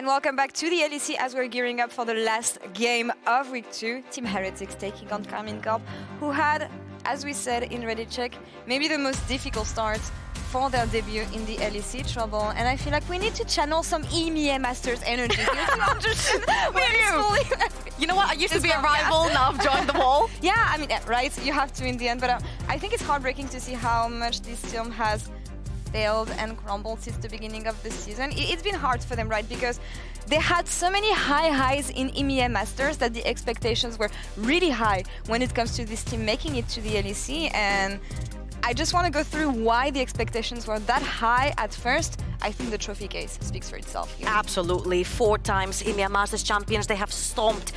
And welcome back to the LEC as we're gearing up for the last game of Week 2. Team Heretics taking on Karmine Corp, who had, as we said in Reddit check, maybe the most difficult start for their debut in the LEC Trouble. And I feel like we need to channel some EMEA Masters energy here to understand You know what? I used to be a rival, now I've joined the wall. Yeah, I mean, right, you have to in the end. But I think it's heartbreaking to see how much this team has failed and crumbled since the beginning of the season. It's been hard for them, right? Because they had so many high highs in EMEA Masters that the expectations were really high when it comes to this team making it to the LEC. And I just want to go through why the expectations were that high at first. I think the trophy case speaks for itself here. Absolutely. 4 times EMEA Masters champions. They have stomped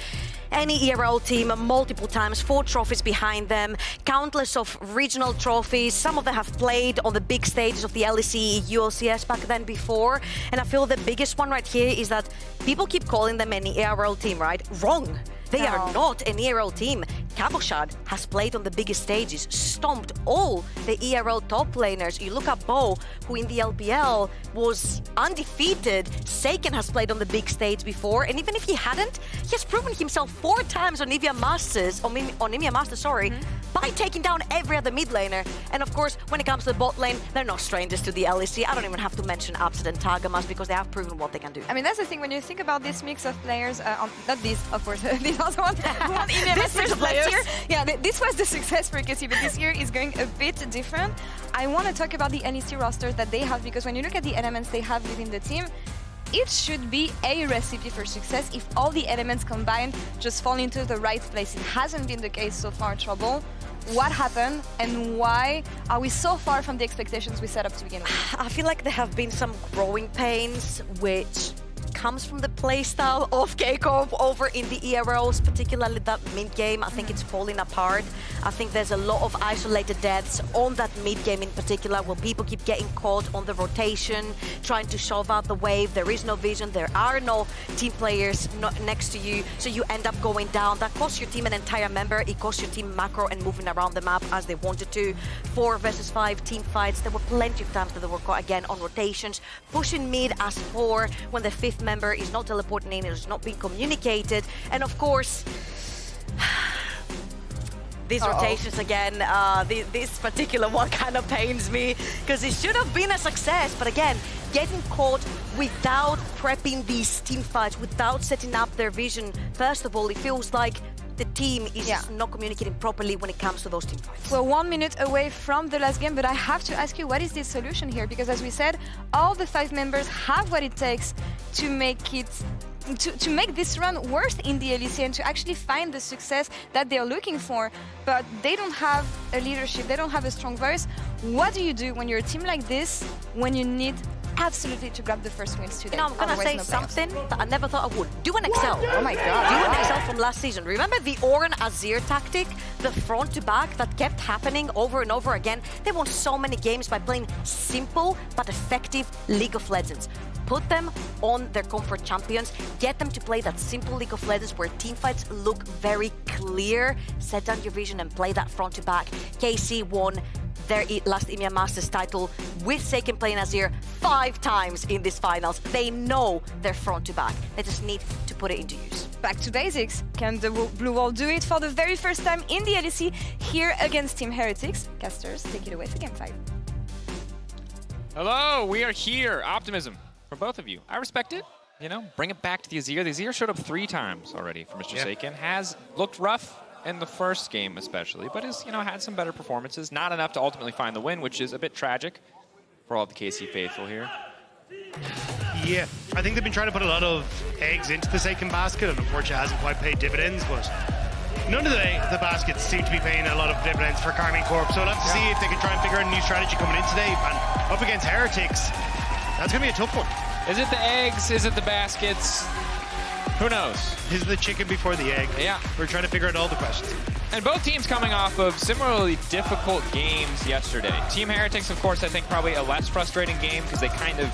any ERL team multiple times, 4 trophies behind them, countless of regional trophies. Some of them have played on the big stages of the LEC, ULCS back then before. And I feel the biggest one right here is that people keep calling them an ERL team, right? Wrong. They are not an ERL team. Cabochard has played on the biggest stages, stomped all the ERL top laners. You look at Bo, who in the LPL was undefeated. Saken has played on the big stage before, and even if he hadn't, he has proven himself 4 times on EMEA Masters, by taking down every other mid laner. And of course, when it comes to the bot lane, they're no strangers to the LEC. I don't even have to mention Absent and Targamas because they have proven what they can do. I mean, that's the thing when you think about this mix of players. Not this, of course. This also one. EMEA Masters last year. Yeah, this was the success for KC, but this year is going a bit different. I want to talk about the LEC rosters that they have, because when you look at the elements they have within the team, it should be a recipe for success if all the elements combined just fall into the right place. It hasn't been the case so far, Trouble. What happened and why are we so far from the expectations we set up to begin with? I feel like there have been some growing pains, which comes from the playstyle of K-Corp over in the ERLs, particularly that mid-game. I think it's falling apart. I think there's a lot of isolated deaths on that mid-game in particular, where people keep getting caught on the rotation, trying to shove out the wave. There is no vision, there are no team players next to you, so you end up going down. That costs your team an entire member. It costs your team macro and moving around the map as they wanted to. 4 versus 5 team fights. There were plenty of times that they were caught again on rotations, pushing mid as 4 when the 5th member is not teleporting in, it is not being communicated. And of course, these rotations again, this particular one kind of pains me because it should have been a success. But again, getting caught without prepping these team fights, without setting up their vision, first of all, it feels like the team is not communicating properly when it comes to those team fights. We're 1 minute away from the last game, but I have to ask you, what is the solution here? Because as we said, all the 5 members have what it takes to make it to make this run worth in the LEC and to actually find the success that they're looking for, but they don't have a leadership, they don't have a strong voice. What do you do when you're a team like this, when you need absolutely to grab the first wins today? You know, I'm gonna say something that I never thought I would. Do an Excel. Oh my god. Do an Excel from last season. Remember the Oren Azir tactic? The front to back that kept happening over and over again? They won so many games by playing simple but effective League of Legends. Put them on their comfort champions, get them to play that simple League of Legends where teamfights look very clear, set down your vision and play that front to back. KC won their last EMEA Masters title with Saken playing Azir 5 times in these finals. They know their front to back. They just need to put it into use. Back to basics. Can the Blue Wall do it for the very first time in the LEC here against Team Heretics? Casters, take it away for Game 5. Hello, we are here. Optimism for both of you. I respect it. You know, bring it back to the Azir. The Azir showed up 3 times already for Mr. Saken. Has looked rough in the first game especially, but has, you know, had some better performances. Not enough to ultimately find the win, which is a bit tragic for all the KC faithful here. Yeah, I think they've been trying to put a lot of eggs into the Saken basket, and unfortunately hasn't quite paid dividends, but none of the baskets seem to be paying a lot of dividends for Karmine Corp, so we'll have to see if they can try and figure out a new strategy coming in today. And up against Heretics, that's going to be a tough one. Is it the eggs? Is it the baskets? Who knows? Is it the chicken before the egg? Yeah. We're trying to figure out all the questions. And both teams coming off of similarly difficult games yesterday. Team Heretics, of course, I think probably a less frustrating game because they kind of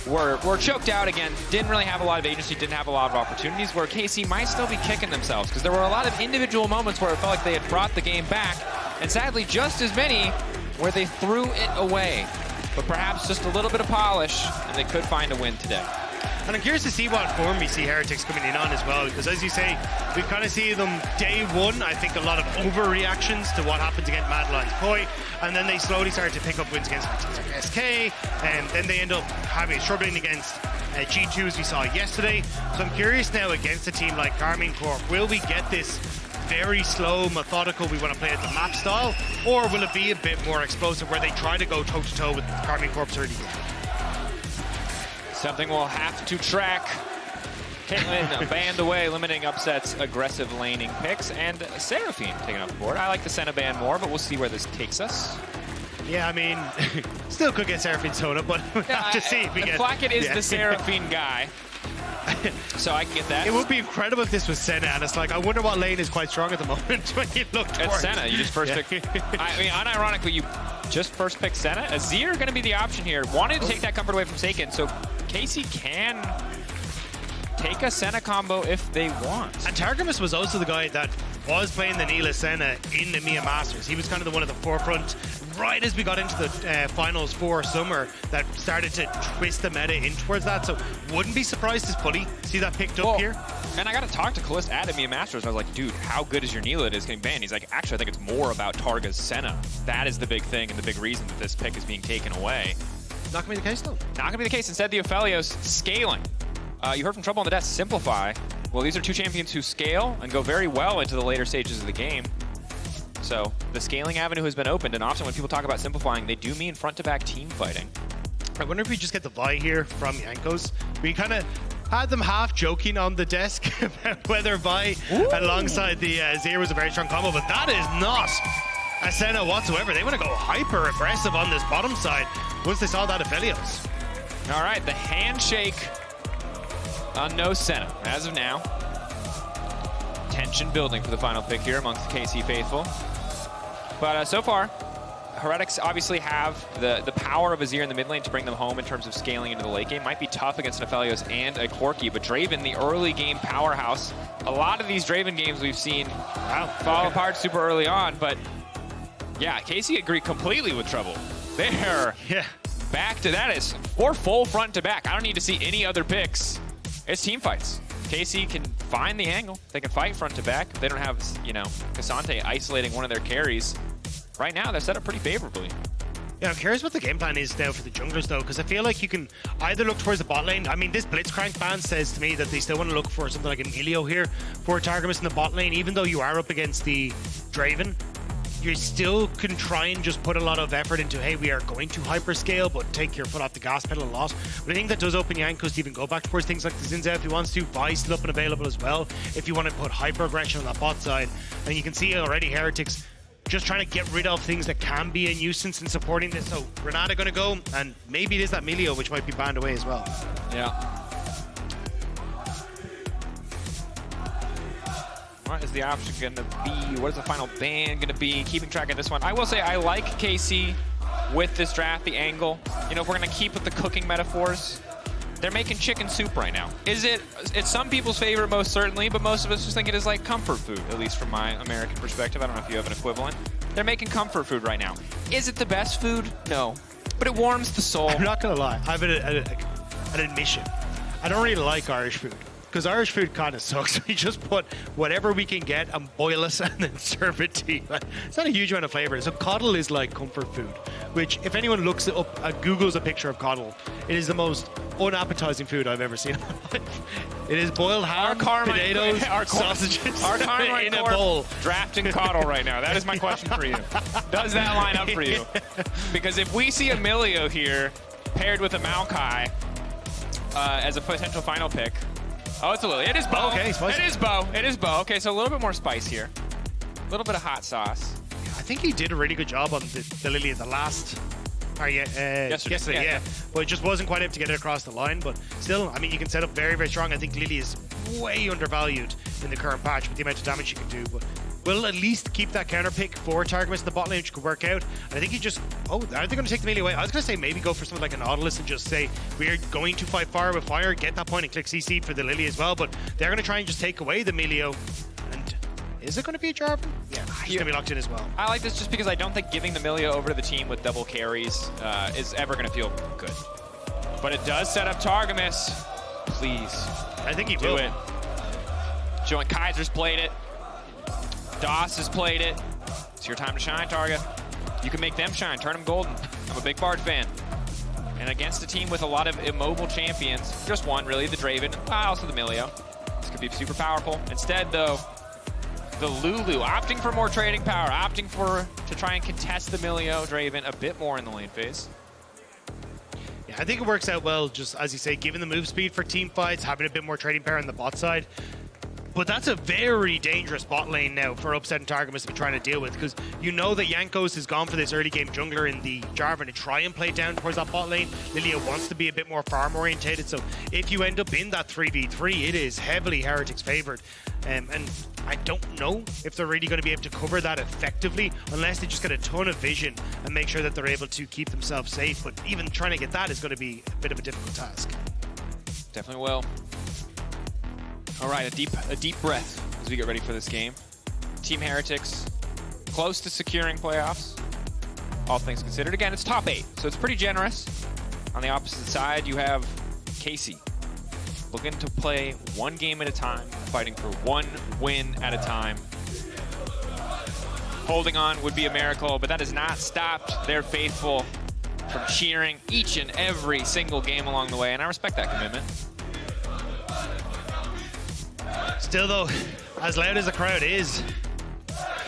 were choked out again. Didn't really have a lot of agency, didn't have a lot of opportunities, where KC might still be kicking themselves because there were a lot of individual moments where it felt like they had brought the game back, and sadly just as many where they threw it away. But perhaps just a little bit of polish and they could find a win today. And I'm curious to see what form we see Heretics coming in on as well, because as you say, we kind of see them day one, I think a lot of overreactions to what happens against Mad Lions Koi, and then they slowly start to pick up wins against teams like SK, and then they end up struggling against G2 as we saw yesterday. So I'm curious now against a team like Karmine Corp, will we get this very slow, methodical, we want to play at the map style, or will it be a bit more explosive where they try to go toe-to-toe with Karmine Corp's early game? Something we'll have to track. Caitlyn banned away, limiting upsets, aggressive laning picks, and Seraphine taking off the board. I like the Senna ban more, but we'll see where this takes us. Yeah, I mean, still could get Seraphine Soda, but we'll have to see if we get... Flakked is the Seraphine guy, so I can get that. It would be incredible if this was Senna, and it's like, I wonder what lane is quite strong at the moment when you look towards. It's Senna, you just first pick. I mean, unironically, you just first pick Senna. Azir going to be the option here. Wanted to take that comfort away from Saken, so Casey can take a Senna combo if they want. And Targamas was also the guy that was playing the Neela Senna in the EMEA Masters. He was kind of the one at the forefront right as we got into the finals for summer that started to twist the meta in towards that. So wouldn't be surprised to fully see that picked up here. And I got to talk to Callista at EMEA Masters. I was like, dude, how good is your Neela that is getting banned? He's like, actually, I think it's more about Targa's Senna. That is the big thing and the big reason that this pick is being taken away. Not gonna be the case though. Not gonna be the case. Instead, the Aphelios scaling. You heard from Trouble on the desk, simplify. Well, these are two champions who scale and go very well into the later stages of the game. So the scaling avenue has been opened, and often when people talk about simplifying, they do mean front-to-back team fighting. I wonder if we just get the Vi here from Jankos. We kind of had them half joking on the desk about whether Vi alongside the Azir was a very strong combo, but that is not a Senna whatsoever. They want to go hyper aggressive on this bottom side once they saw that Aphelios. All right, the handshake on no Senna as of now. Tension building for the final pick here amongst the KC faithful. But so far, Heretics obviously have the power of Azir in the mid lane to bring them home in terms of scaling into the late game. Might be tough against an Aphelios and a Corki, but Draven, the early game powerhouse. A lot of these Draven games we've seen fall apart super early on, but yeah, KC agreed completely with Trouble. They're back to that is 4 full front to back. I don't need to see any other picks. It's team fights. KC can find the angle. They can fight front to back. They don't have, you know, Cassante isolating one of their carries. Right now, they're set up pretty favorably. Yeah, I'm curious what the game plan is now for the junglers, though, because I feel like you can either look towards the bot lane. I mean, this Blitzcrank ban says to me that they still want to look for something like an Milio here for Targamas in the bot lane, even though you are up against the Draven. You still can try and just put a lot of effort into, hey, we are going to hyperscale, but take your foot off the gas pedal a lot. But I think that does open Jankos to even go back towards things like the Zinza if he wants to. Vi's still up and available as well if you want to put hyper aggression on that bot side. And you can see already Heretics just trying to get rid of things that can be a nuisance in supporting this. So Renata going to go, and maybe it is that Milio which might be banned away as well. Yeah. What is the option going to be? What is the final ban going to be? Keeping track of this one. I will say I like KC with this draft, the angle. You know, if we're going to keep with the cooking metaphors, they're making chicken soup right now. It's some people's favorite, most certainly, but most of us just think it is like comfort food, at least from my American perspective. I don't know if you have an equivalent. They're making comfort food right now. Is it the best food? No. But it warms the soul. I'm not going to lie. I have an admission. I don't really like Irish food. Because Irish food kind of sucks. We just put whatever we can get and boil it and then serve it to you. It's not a huge amount of flavor. So coddle is like comfort food, which if anyone looks it up, Googles a picture of coddle, it is the most unappetizing food I've ever seen in my life. It is boiled ham, potatoes, sausages in a bowl. Drafting coddle right now. That is my question for you. Does that line up for you? Because if we see a Milio here paired with a Maokai as a potential final pick, oh, it's a Lillia. It is Bo. Okay, spicy. It is Bo. It is Bo. Okay, so a little bit more spice here. A little bit of hot sauce. I think he did a really good job on the Lillia the last... yesterday, yeah. But it just wasn't quite able to get it across the line. But still, I mean, you can set up very, very strong. I think Lillia is way undervalued in the current patch with the amount of damage you can do. But we'll at least keep that counter pick for Targamas in the bot lane, which could work out. And I think he just... Oh, are they going to take the Milio away? I was going to say maybe go for something like an Analyst and just say, we're going to fight fire with fire, get that point and click CC for the Lillia as well. But they're going to try and just take away the Milio. And is it going to be a Jarvan? Yeah, he's going to be locked in as well. I like this just because I don't think giving the Milio over to the team with double carries is ever going to feel good. But it does set up Targamas Please. I think he Do will. it. Showing Kaiser's played it. Doss has played it. It's your time to shine, Targa. You can make them shine. Turn them golden. I'm a big Bard fan. And against a team with a lot of immobile champions, just one really, the Draven, also the Milio. This could be super powerful. Instead, though, the Lulu opting for more trading power, opting to try and contest the Milio Draven a bit more in the lane phase. Yeah, I think it works out well, just as you say, giving the move speed for team fights, having a bit more trading power on the bot side. But that's a very dangerous bot lane now for Upset and Targamas to be trying to deal with, because you know that Jankos has gone for this early game jungler in the Jarvan to try and play down towards that bot lane. Lillia wants to be a bit more farm orientated, so if you end up in that 3v3, it is heavily Heretics favored. And I don't know if they're really going to be able to cover that effectively unless they just get a ton of vision and make sure that they're able to keep themselves safe. But even trying to get that is going to be a bit of a difficult task. Definitely will. All right, a deep breath as we get ready for this game. Team Heretics close to securing playoffs, all things considered. Again, it's top 8, so it's pretty generous. On the opposite side, you have Casey looking to play one game at a time, fighting for one win at a time. Holding on would be a miracle, but that has not stopped their faithful from cheering each and every single game along the way, and I respect that commitment. Still though, as loud as the crowd is,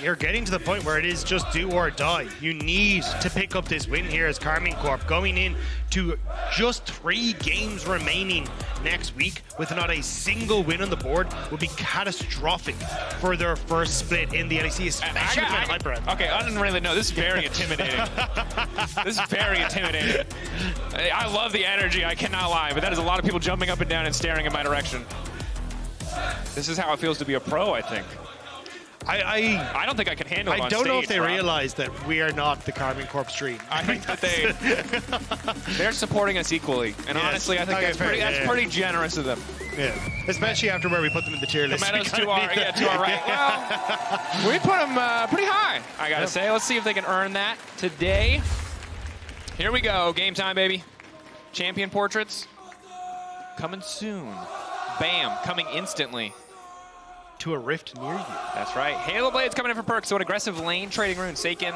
you're getting to the point where it is just do or die. You need to pick up this win here as Karmine Corp going in to just 3 games remaining next week with not a single win on the board would be catastrophic for their first split in the LEC, especially with Hyper. Okay, I didn't really know. This is very intimidating. This is very intimidating. I love the energy, I cannot lie, but that is a lot of people jumping up and down and staring in my direction. This is how it feels to be a pro, I think. I don't think I can handle it on don't know if stage, they Rob. realize that we are not the Karmine Corp stream. I think that they're supporting us equally, and Yes. honestly, I think Okay, that's pretty generous of them. Yeah, especially after where we put them in the tier list. Tomatoes to our right. Well, we put them pretty high, I gotta say. Let's see if they can earn that today. Here we go, game time, baby. Champion portraits coming soon. Bam, coming instantly. To a rift near you. That's right. Halo Blades coming in for Perkz. So an aggressive lane trading rune. Saken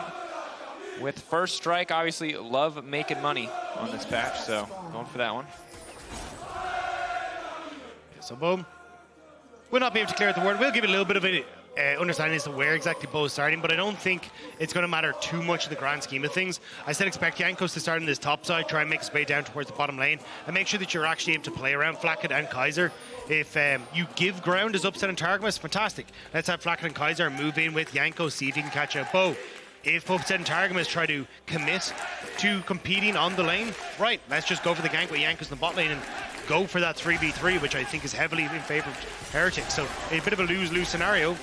with first strike. Obviously, love making money on this patch, so going for that one. So boom. We'll not be able to clear out the word. We'll give it a little bit of a understanding as to where exactly Bo is starting, but I don't think it's going to matter too much in the grand scheme of things. I said expect Jankos to start on this top side, try and make his way down towards the bottom lane, and make sure that you're actually able to play around Flakked and Kaiser. If you give ground as Upset and Targamas, fantastic. Let's have Flakked and Kaiser move in with Jankos, see if he can catch out Bo. If Upset and Targamas try to commit to competing on the lane, right, let's just go for the gank with Jankos in the bot lane and go for that 3v3, which I think is heavily in favor of Heretics. So a bit of a lose-lose scenario,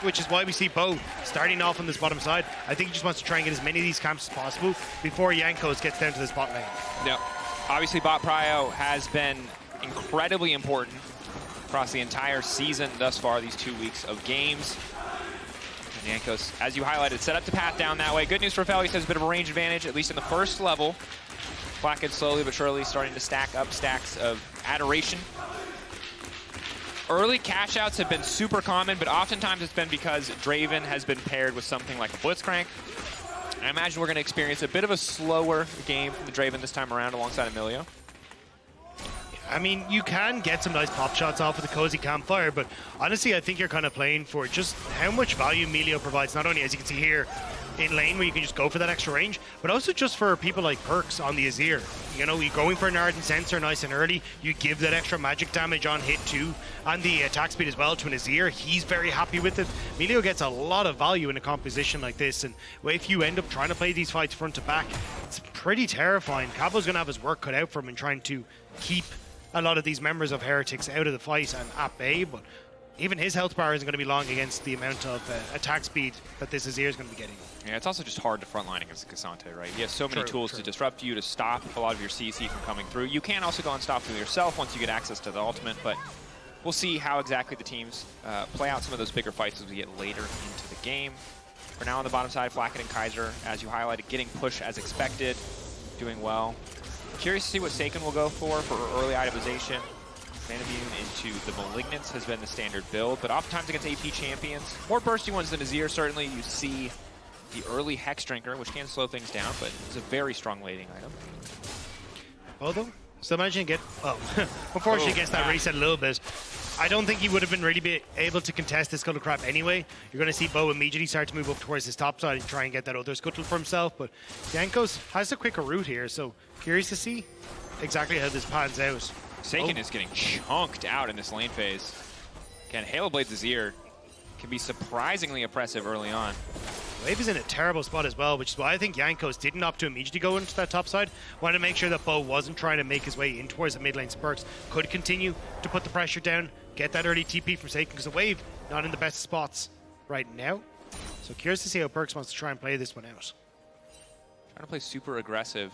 which is why we see Bo starting off on this bottom side. I think he just wants to try and get as many of these camps as possible before Jankos gets down to this bot lane. Yep. Obviously, bot prio has been incredibly important across the entire season thus far, these 2 weeks of games. And Jankos, as you highlighted, set up the path down that way. Good news for Aphelios, has a bit of a range advantage, at least in the first level. Flakked slowly but surely starting to stack up stacks of adoration. Early cash outs have been super common, but oftentimes it's been because Draven has been paired with something like a Blitzcrank. I imagine we're going to experience a bit of a slower game from the Draven this time around alongside Milio. I mean, you can get some nice pop shots off with the cozy campfire, but honestly, I think you're kind of playing for just how much value Milio provides, not only, as you can see here, in lane where you can just go for that extra range, but also just for people like Perkz on the Azir. You know, you're going for an Ardent Sensor nice and early, you give that extra magic damage on hit too, and the attack speed as well to an Azir. He's very happy with it. Milio gets a lot of value in a composition like this, and if you end up trying to play these fights front to back, it's pretty terrifying. Cabo's going to have his work cut out for him in trying to keep a lot of these members of Heretics out of the fight and at bay, but even his health bar isn't going to be long against the amount of attack speed that this Azir is going to be getting. Yeah, it's also just hard to frontline against Cassante, right? He has so many tools to disrupt you, to stop a lot of your CC from coming through. You can also go and stop them yourself once you get access to the ultimate, but we'll see how exactly the teams play out some of those bigger fights as we get later into the game. For now on the bottom side, Flakked and Kaiser, as you highlighted, getting push as expected, doing well. Curious to see what Saken will go for early itemization. Mana Immune into the Malignance has been the standard build, but oftentimes against AP champions, more bursty ones than Azir, certainly you see the early Hex Drinker, which can slow things down, but it's a very strong laning item. Although, so imagine get, unfortunately gets that reset a little bit. I don't think he would have been really able to contest this Scuttle Crab anyway. You're going to see Bo immediately start to move up towards his top side and try and get that other Scuttle for himself, but Jankos has a quicker route here, so curious to see exactly how this pans out. Saken is getting chunked out in this lane phase. Again, Halo Blade's Azir can be surprisingly oppressive early on. Wave is in a terrible spot as well, which is why I think Jankos didn't opt to immediately go into that top side. Wanted to make sure that Bo wasn't trying to make his way in towards the mid lane. Perkz could continue to put the pressure down, get that early TP from Saken, because the Wave not in the best spots right now. So curious to see how Perkz wants to try and play this one out. Trying to play super aggressive.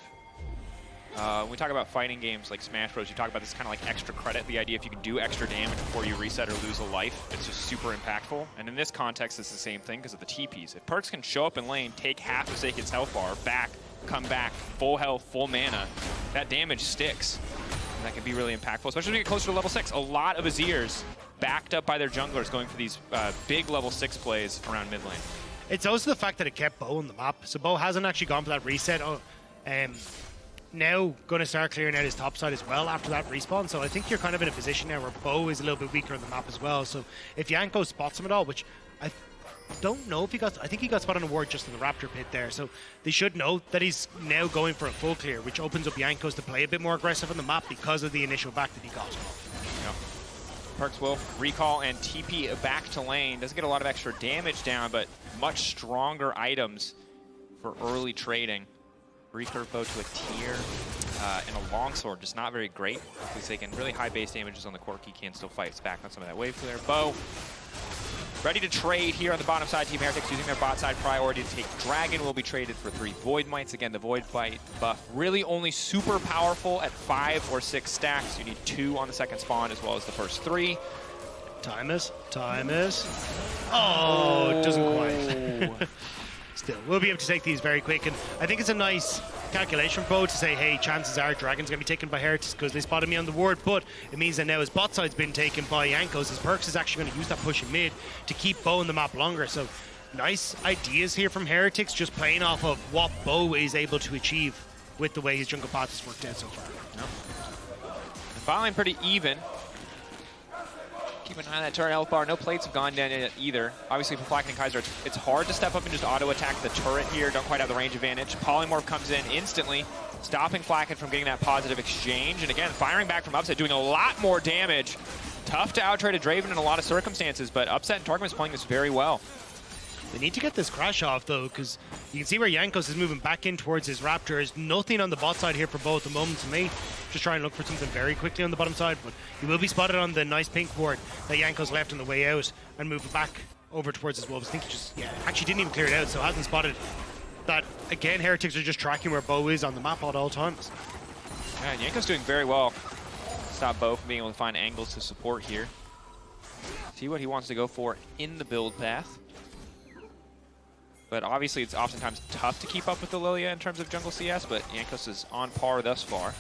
When we talk about fighting games like Smash Bros, you talk about this kind of like extra credit, the idea if you can do extra damage before you reset or lose a life, it's just super impactful. And in this context, it's the same thing because of the TPs. If Perkz can show up in lane, take half of Saken's health bar, come back, full health, full mana, that damage sticks. And that can be really impactful, especially when you get closer to level 6. A lot of Azirs backed up by their junglers going for these big level 6 plays around mid lane. It's also the fact that it kept Bo on the map. So Bo hasn't actually gone for that reset. Now going to start clearing out his top side as well after that respawn. So I think you're kind of in a position now where Bo is a little bit weaker on the map as well. So if Jankos spots him at all, which I don't know if he got, I think he got spotted on a ward just in the Raptor pit there. So they should know that he's now going for a full clear, which opens up Jankos to play a bit more aggressive on the map because of the initial back that he got. Yeah. Perkz will recall and TP back to lane. Doesn't get a lot of extra damage down, but much stronger items for early trading. Recurve bow to a tier and a longsword, just not very great. Because they can really high base damages on the Corki, can still fight back on some of that wave clear. Bow ready to trade here on the bottom side. Team Heretics using their bot side priority to take Dragon will be traded for 3 Void Mites. Again, the Void Bite buff really only super powerful at 5 or 6 stacks. You need 2 on the second spawn as well as the first 3. Time is. Oh, it doesn't quite. Still, we'll be able to take these very quick, and I think it's a nice calculation for Bo to say, hey, chances are Dragon's going to be taken by Heretics because they spotted me on the ward, but it means that now his bot side's been taken by Jankos. His Perkz is actually going to use that push in mid to keep Bo in the map longer. So nice ideas here from Heretics, just playing off of what Bo is able to achieve with the way his jungle path has worked out so far. The bot lane pretty even. Keep an eye on that turret health bar. No plates have gone down in it either. Obviously for Flakked and Kaiser, it's hard to step up and just auto-attack the turret here. Don't quite have the range advantage. Polymorph comes in instantly, stopping Flakked from getting that positive exchange. And again, firing back from Upset, doing a lot more damage. Tough to out-trade a Draven in a lot of circumstances, but Upset and Targamas playing this very well. They need to get this crash off, though, because you can see where Jankos is moving back in towards his Raptor. There's nothing on the bot side here for Bo at the moment. To me, just try and look for something very quickly on the bottom side, but he will be spotted on the nice pink ward that Jankos left on the way out and move back over towards his wolves. I think he just, actually didn't even clear it out, so hasn't spotted that. Again, Heretics are just tracking where Bo is on the map at all times. Yeah, Jankos doing very well. Stop Bo from being able to find angles to support here. See what he wants to go for in the build path. But obviously it's oftentimes tough to keep up with the Lillia in terms of jungle CS, but Jankos is on par thus far.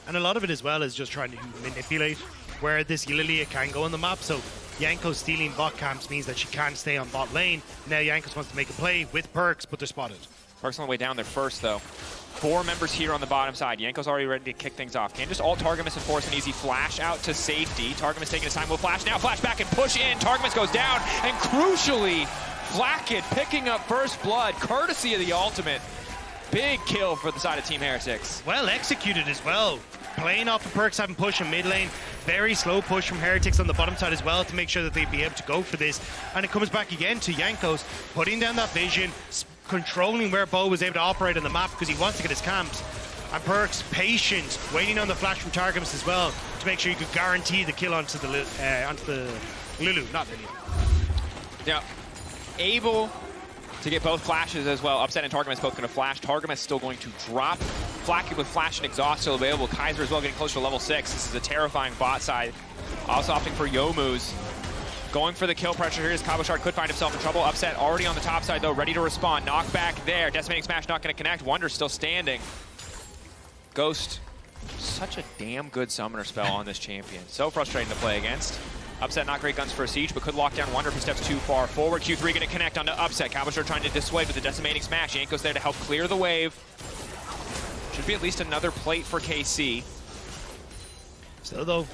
And a lot of it as well is just trying to manipulate where this Lillia can go on the map. So Jankos stealing bot camps means that she can't stay on bot lane. Now Jankos wants to make a play with Perkz, but they're spotted. Perkz on the way down there first, though. 4 members here on the bottom side. Jankos already ready to kick things off. Can just ult Targamas and force an easy flash out to safety. Targamas taking his time. Will flash now. Flash back and push in. Targamas goes down. And crucially, Flakked picking up first blood, courtesy of the ultimate. Big kill for the side of Team Heretics. Well executed as well. Playing off of Perkz having push in mid lane. Very slow push from Heretics on the bottom side as well to make sure that they'd be able to go for this. And it comes back again to Jankos putting down that vision, controlling where Bo was able to operate on the map because he wants to get his camps. And Perkz patient, waiting on the flash from Targamas as well to make sure you could guarantee the kill onto the Lulu, not Lillia. Yeah. Able to get both flashes as well. Upset and Targamas both going to flash. Targamas still going to drop. Flakked with flash and exhaust still available. Kaiser as well getting closer to level 6. This is a terrifying bot side. Also opting for Youmu's. Going for the kill pressure here as Cabochard could find himself in trouble. Upset already on the top side though, ready to respond. Knockback there. Decimating Smash not going to connect. Wunder still standing. Ghost Such a damn good summoner spell on this champion. So frustrating to play against. Upset, not great guns for a siege, but could lock down Wunder if he steps too far forward. Q3 going to connect onto Upset. Cabochard trying to dissuade with the decimating smash. Jankos there to help clear the wave. Should be at least another plate for KC. Still though,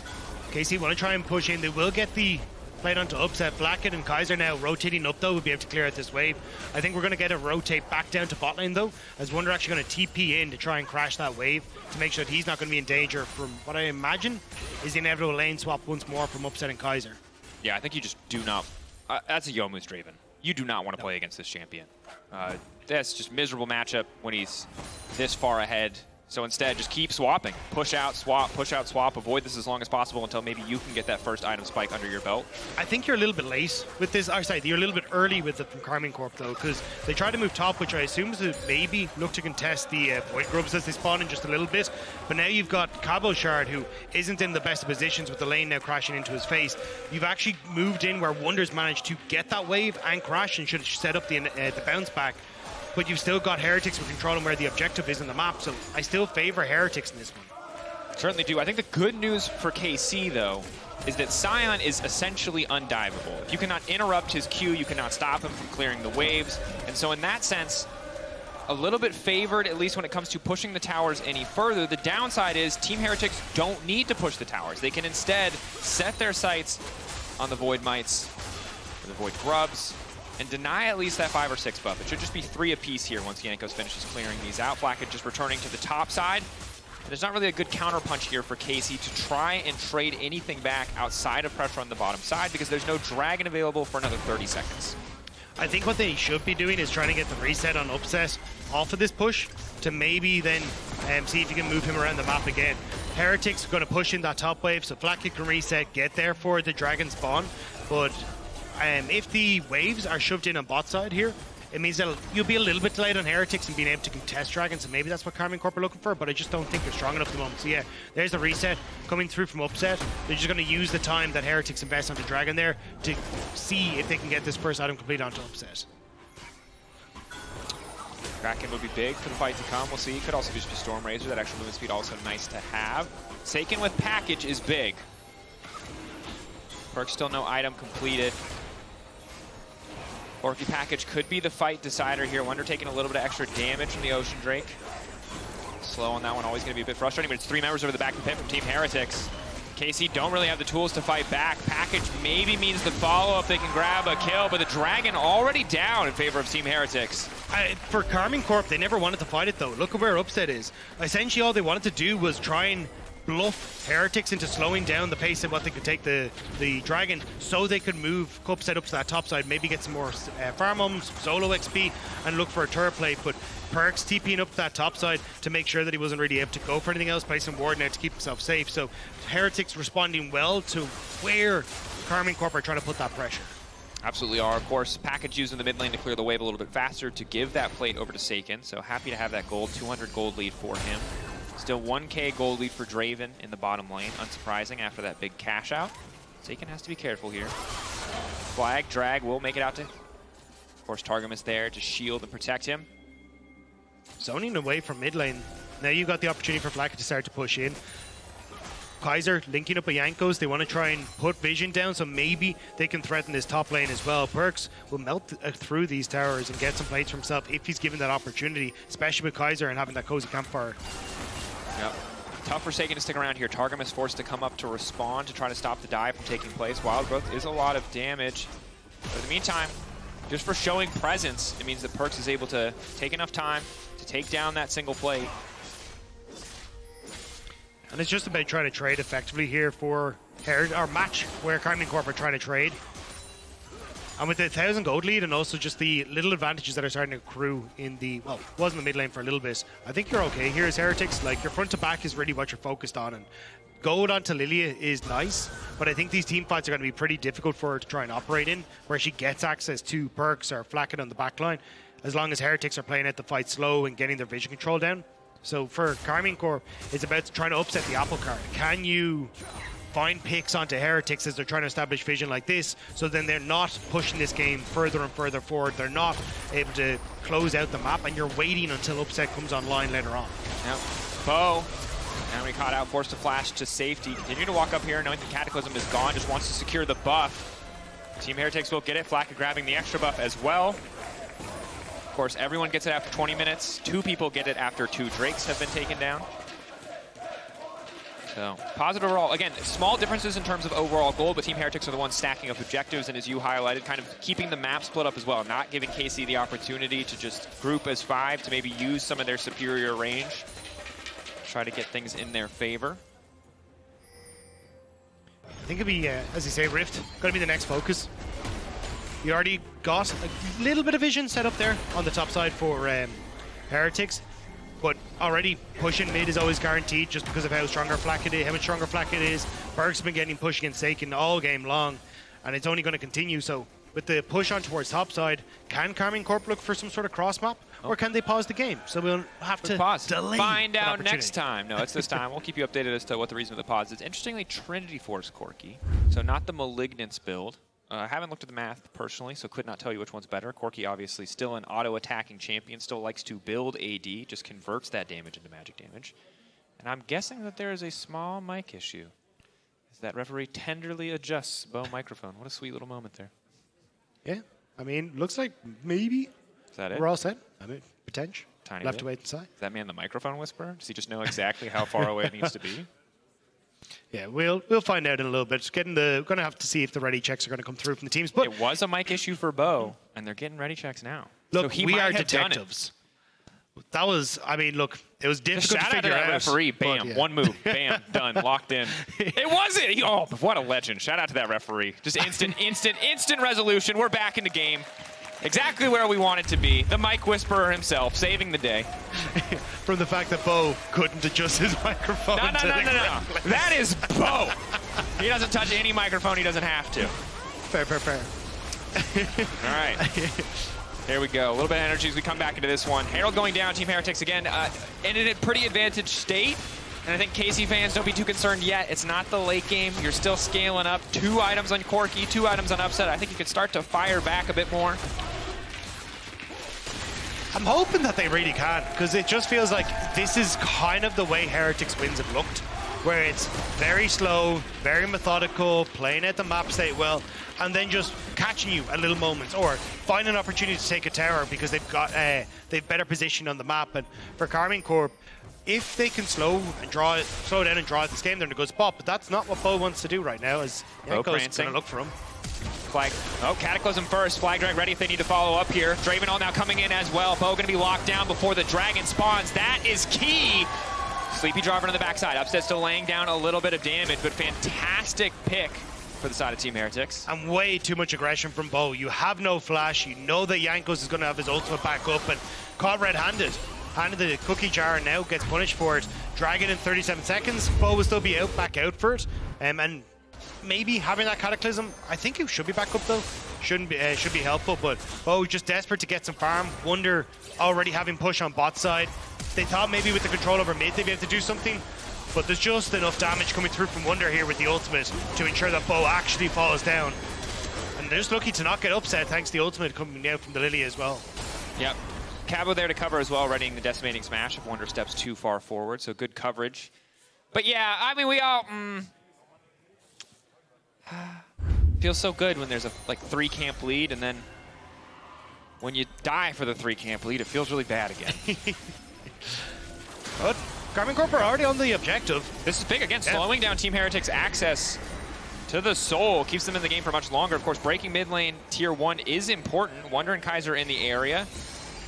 KC want to try and push in. They will get the plate onto Upset. Flakked and Kaiser now rotating up though will be able to clear out this wave. I think we're going to get a rotate back down to bot lane though, as Wunder actually going to TP in to try and crash that wave to make sure that he's not going to be in danger from what I imagine is the inevitable lane swap once more from Upset and Kaiser. Yeah, I think you just do not... that's a Youmuu's Draven. You do not want to play against this champion. That's just miserable matchup when he's this far ahead. So instead, just keep swapping. Push out, swap, avoid this as long as possible until maybe you can get that first item spike under your belt. I think you're a little bit late with this. Sorry, you're a little bit early with it from Karmine Corp though, because they tried to move top, which I assume is to maybe look to contest the Void Grubs as they spawn in just a little bit. But now you've got Cabochard, who isn't in the best of positions with the lane now crashing into his face. You've actually moved in where Wunder's managed to get that wave and crash and should have set up the bounce back. But you've still got Heretics with controlling where the objective is in the map, so I still favor Heretics in this one. Certainly do. I think the good news for KC, though, is that Sion is essentially undiveable. If you cannot interrupt his Q, you cannot stop him from clearing the waves. And so in that sense, a little bit favored, at least when it comes to pushing the towers any further. The downside is Team Heretics don't need to push the towers. They can instead set their sights on the Void Mites, or the Void Grubs, and deny at least that 5 or 6 buff. It should just be 3 apiece here once Jankos finishes clearing these out. Flakked just returning to the top side. And there's not really a good counterpunch here for KC to try and trade anything back outside of pressure on the bottom side because there's no dragon available for another 30 seconds. I think what they should be doing is trying to get the reset on Upset off of this push to maybe then see if you can move him around the map again. Heretics are going to push in that top wave, so Flakked can reset, get there for the dragon spawn, but if the waves are shoved in on bot side here, it means that you'll be a little bit delayed on Heretics and being able to contest dragons, and maybe that's what Karmine Corp are looking for, but I just don't think they're strong enough at the moment. So yeah, there's the reset coming through from Upset. They're just going to use the time that Heretics invest onto dragon there to see if they can get this first item complete onto Upset. Kraken would be big for the fight to come. We'll see. Could also just be Storm Razor. That extra movement speed also nice to have. Saken with package is big. Perkz still no item completed. Corki package could be the fight decider here. Wunder taking a little bit of extra damage from the Ocean Drake. Slow on that one, always going to be a bit frustrating, but it's 3 members over the back of the pit from Team Heretics. KC don't really have the tools to fight back. Package maybe means the follow-up. They can grab a kill, but the dragon already down in favor of Team Heretics. For Karmine Corp, they never wanted to fight it though. Look at where Upset is. Essentially all they wanted to do was try and bluff Heretics into slowing down the pace of what they could take the dragon so they could move Upset up to that top side, maybe get some more farm ums, solo XP, and look for a turret play. But Perkz TPing up that top side to make sure that he wasn't really able to go for anything else, placing ward now to keep himself safe. So Heretics responding well to where Karmine Corp are trying to put that pressure. Absolutely are. Of course, package used in the mid lane to clear the wave a little bit faster to give that plate over to Saken. So happy to have that gold, 200 gold lead for him. Still 1k gold lead for Draven in the bottom lane. Unsurprising after that big cash out. Saken has to be careful here. Flag, drag will make it out to... Of course, Targamas there to shield and protect him. Zoning away from mid lane. Now you got the opportunity for Flakked to start to push in. Kaiser linking up with Jankos. They want to try and put vision down, so maybe they can threaten this top lane as well. Perkz will melt through these towers and get some plates for himself if he's given that opportunity, especially with Kaiser and having that cozy campfire. Yep. Tough for Saken to stick around here. Targamas forced to come up to respond to try to stop the dive from taking place. Wild Growth is a lot of damage. But in the meantime, just for showing presence, it means that Perkz is able to take enough time to take down that single plate. And it's just about trying to trade effectively here for our match where Karmine Corp are trying to trade. And with the 1,000 gold lead and also just the little advantages that are starting to accrue in the, well, was in the mid lane for a little bit, I think you're okay here as Heretics. Like, your front to back is really what you're focused on. And gold onto Lillia is nice, but I think these team fights are going to be pretty difficult for her to try and operate in, where she gets access to Perkz or Flakked on the back line, as long as Heretics are playing out the fight slow and getting their vision control down. So for Karmine Corp, it's about trying to upset the apple cart. Can you find picks onto Heretics as they're trying to establish vision like this, so then they're not pushing this game further and further forward. They're not able to close out the map, and you're waiting until Upset comes online later on. Yep. Bo Now we caught out, forced to flash to safety. Continue to walk up here, knowing the Cataclysm is gone, just wants to secure the buff. Team Heretics will get it, Flakked grabbing the extra buff as well. Of course, everyone gets it after 20 minutes. 2 people get it after 2 Drakes have been taken down. So, positive overall. Again, small differences in terms of overall goal, but Team Heretics are the ones stacking up objectives, and as you highlighted, kind of keeping the map split up as well, not giving KC the opportunity to just group as 5 to maybe use some of their superior range. Try to get things in their favor. I think it'd be, as you say, Rift, going to be the next focus. You already got a little bit of vision set up there on the top side for Heretics, but already pushing mid is always guaranteed just because of how much stronger Flakked is. Perkz has been getting pushed against Saken all game long, and it's only going to continue. So with the push on towards top side, can Karmine Corp look for some sort of cross map, or can they pause the game? So we'll have to delay. Find out next time. No, it's this time. We'll keep you updated as to what the reason for the pause is. Interestingly, Trinity Force Corki, so not the Malignance build. I haven't looked at the math personally, so could not tell you which one's better. Corki obviously still an auto-attacking champion, still likes to build AD, just converts that damage into magic damage. And I'm guessing that there is a small mic issue as that referee tenderly adjusts Bo microphone. What a sweet little moment there. Yeah, I mean, looks like maybe is that it? We're all set. I mean, potential. Tiny Left bit. to wait and see. Is that man the microphone whisperer? Does he just know exactly how far away it needs to be? Yeah, we'll find out in a little bit. Just going to have to see if the ready checks are going to come through from the teams. But it was a mic issue for Bo, and they're getting ready checks now. Look, so we are detectives. That was, I mean, look, it was difficult to figure out. Shout out to that referee. Bam, but, yeah. one move, bam, done, locked in. It wasn't. Oh, what a legend! Shout out to that referee. Just instant resolution. We're back in the game. Exactly where we wanted to be. The mic whisperer himself, saving the day. From the fact that Bo couldn't adjust his microphone. No. That is Bo. He doesn't touch any microphone he doesn't have to. Fair. All right. Here we go. A little bit of energy as we come back into this one. Herald going down. Team Heretics again in a pretty advantaged state. And I think KC fans, don't be too concerned yet. It's not the late game. You're still scaling up. 2 items on Corki, 2 items on Upset. I think you could start to fire back a bit more. I'm hoping that they really can, because it just feels like this is kind of the way Heretics wins have looked, where it's very slow, very methodical, playing at the map state well, and then just catching you at little moments, or find an opportunity to take a tower because they've better position on the map. And for Karmine Corp, if they can slow down and draw out this game, they're in a good spot. But that's not what Bo wants to do right now, as Jankos is going to look for him. Flag. Oh, Cataclysm first. Flag drag ready if they need to follow up here. Draven all now coming in as well. Bo going to be locked down before the dragon spawns. That is key. Sleepy Jarvan on the backside. Upset still laying down a little bit of damage, but fantastic pick for the side of Team Heretics. And way too much aggression from Bo. You have no flash. You know that Jankos is going to have his ultimate back up, and caught red-handed. Handed the cookie jar and now gets punished for it. Dragon in 37 seconds. Bo will still be back out for it. And maybe having that Cataclysm, I think it should be back up though. Should be helpful, but Bo just desperate to get some farm. Wunder already having push on bot side. They thought maybe with the control over mid they'd be able to do something, but there's just enough damage coming through from Wunder here with the ultimate to ensure that Bo actually falls down. And they're just lucky to not get upset thanks to the ultimate coming out from the Lillia as well. Yep. Cabo there to cover as well, readying the decimating smash if Wunder steps too far forward, so good coverage. But yeah, I mean, we all... feels so good when there's a 3-camp lead, and then when you die for the 3-camp lead, it feels really bad again. But Karmine Corp are already on the objective. This is big again, slowing down Team Heretics' access to the soul, keeps them in the game for much longer. Of course, breaking mid lane tier 1 is important. Wunder and Kaiser in the area.